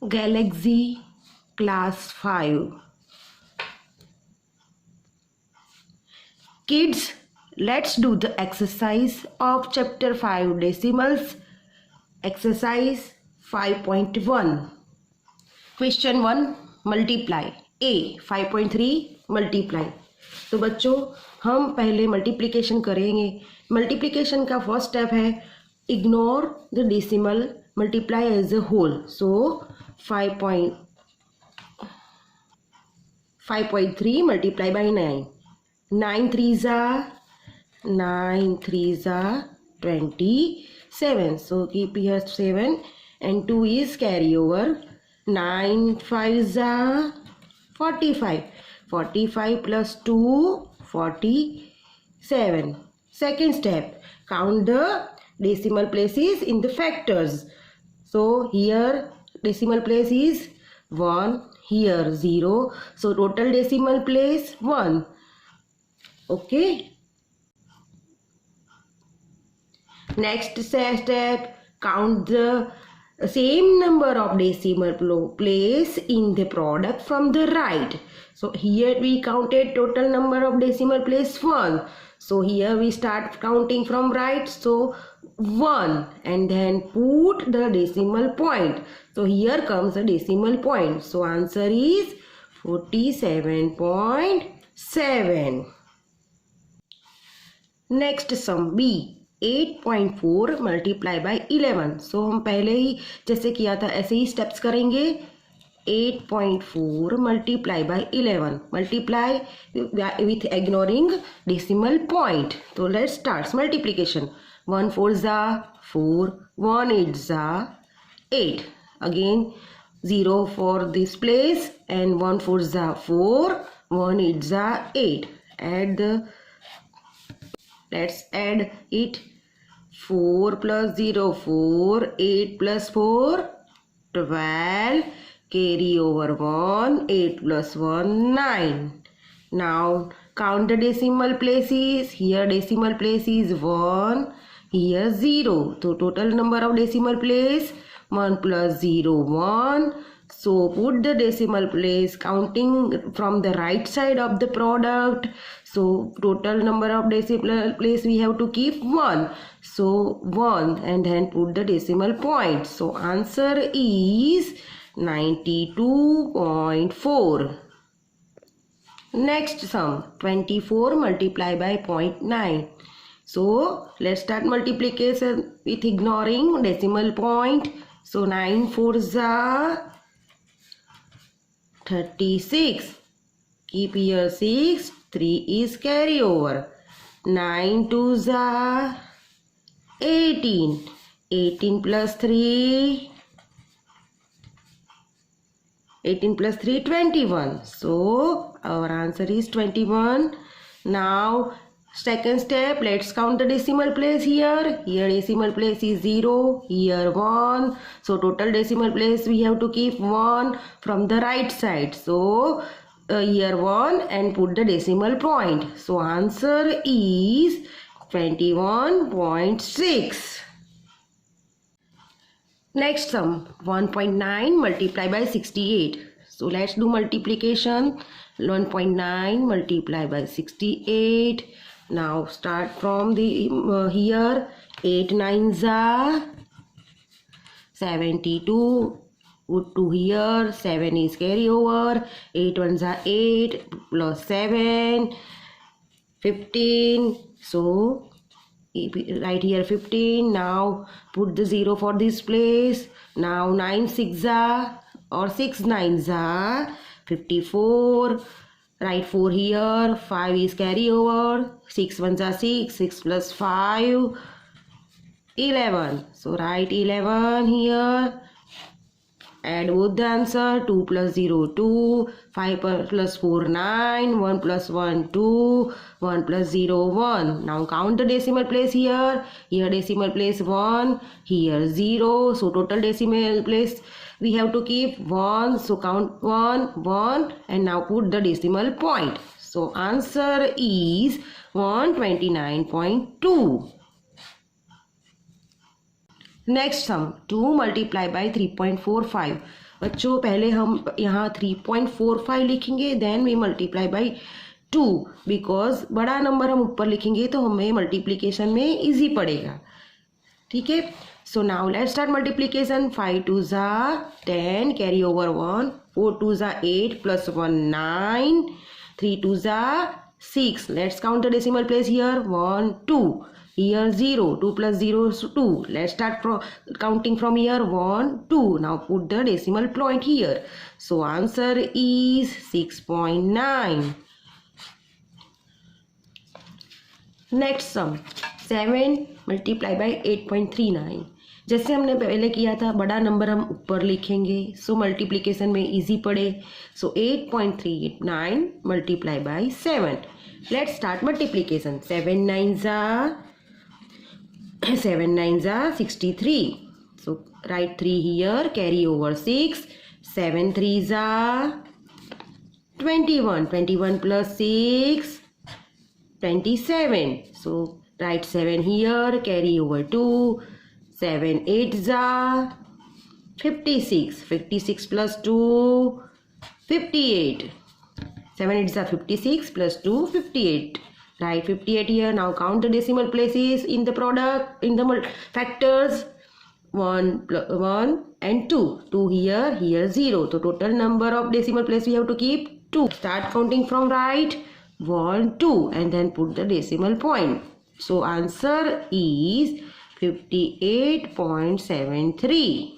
Galaxy Class 5. Kids, let's do the exercise of chapter 5 decimals. Exercise 5.1. Question 1 multiply. A 5.3 multiply. तो बच्चों हम पहले multiplication करेंगे. Multiplication का फर्स्ट स्टेप है ignore the decimal, multiply as a whole. So 5.3 multiply by 9. 9 3s are 27. So keep here 7 and 2 is carry over. 9 5s are 45. 45 plus 2 47. Second step, count the decimal places in the factors. So here decimal place is 1, here 0. So total decimal place 1. Okay. Next step, count the same number of decimal place in the product from the right. So here we counted total number of decimal place 1. So here we start counting from right. So 1 and then put the decimal point. So here comes the decimal point. So answer is 47.7. Next sum B 8.4 multiply by 11. So हम पहले ही जैसे किया था ऐसे ही steps करेंगे. 8.4 multiply by 11. Multiply with ignoring decimal point. So let's start multiplication. 1 4s are 4, 1 8s are 8. Again 0 for this place and 1 4s are 4, 1 8s are 8. Let's add it. 4 plus 0 4, 8 plus 4 12, carry over 1, 8 plus 1 9. Now count the decimal places. Here decimal place is 1, here 0. So total number of decimal place 1 plus 0 1. So put the decimal place counting from the right side of the product. So total number of decimal place we have to keep 1. So 1 and then put the decimal point. So answer is 92.4. Next sum 24 multiply by 0.9. So let's start multiplication with ignoring decimal point. So 9 4s are 36. Keep here 6. 3 is carry over. 9 2s are 18. 18 plus 3. 18 plus 3 21. So our answer is 21. Now second step, let's count the decimal place here. Here decimal place is 0, here 1. So total decimal place we have to keep 1 from the right side. So here 1 and put the decimal point. So answer is 21.6. Next sum 1.9 multiply by 68. So let's do multiplication. 1.9 multiply by 68. Now start from the here. 8 9s are 72. Put 2 here. 7 is carry over. 8 1s are 8 plus 7 15. So right here 15. Now put the 0 for this place. Now 9 6 are or 6 9s are 54. Write 4 here. 5 is carry over. 6 1s are 6. 6 plus 5 11. So write 11 here. Add both the answer. 2 plus 0 2. 5 plus 4 9. 1 plus 1 2. 1 plus 0 1. Now count the decimal place here. Here decimal place 1. Here 0. So total decimal place we have to keep 1. So count 1 1 and now put the decimal point. So answer is 129.2. Next sum 2 multiply by 3.45. बच्चों पहले हम यहाँ 3.45 लिखेंगे, then we multiply by 2, because बड़ा number हम ऊपर लिखेंगे तो हमें मल्टीप्लीकेशन में इजी पड़ेगा. ठीक है. So now let's start multiplication. 5 2s are 10, carry over 1. 4 2s are 8, plus 1 9. 3 2s are 6. Let's count the decimal place here. 1 2. Here 0. 2 plus 0 is 2. Let's start counting from here. 1 2. Now put the decimal point here. So answer is 6.9. Next sum. 7 multiplied by 8.39. जैसे हमने पहले किया था, बड़ा number हम ऊपर लिखेंगे, सो multiplication में इजी पड़े. सो 8.39 multiply by 7. Let's start multiplication. 7 9s are 63. So write 3 here, carry over 6. 7 3s are 21. 21 plus 6 27. So write 7 here, carry over 2. 7 8s are 56. 56 plus 2 58. 7 8s are 56 plus 2 58. Write 58 here. Now count the decimal places in the product, in the factors. 1 and 2. 2 here, here 0. So total number of decimal place we have to keep 2. Start counting from right. 1 2 and then put the decimal point. So answer is 58.73.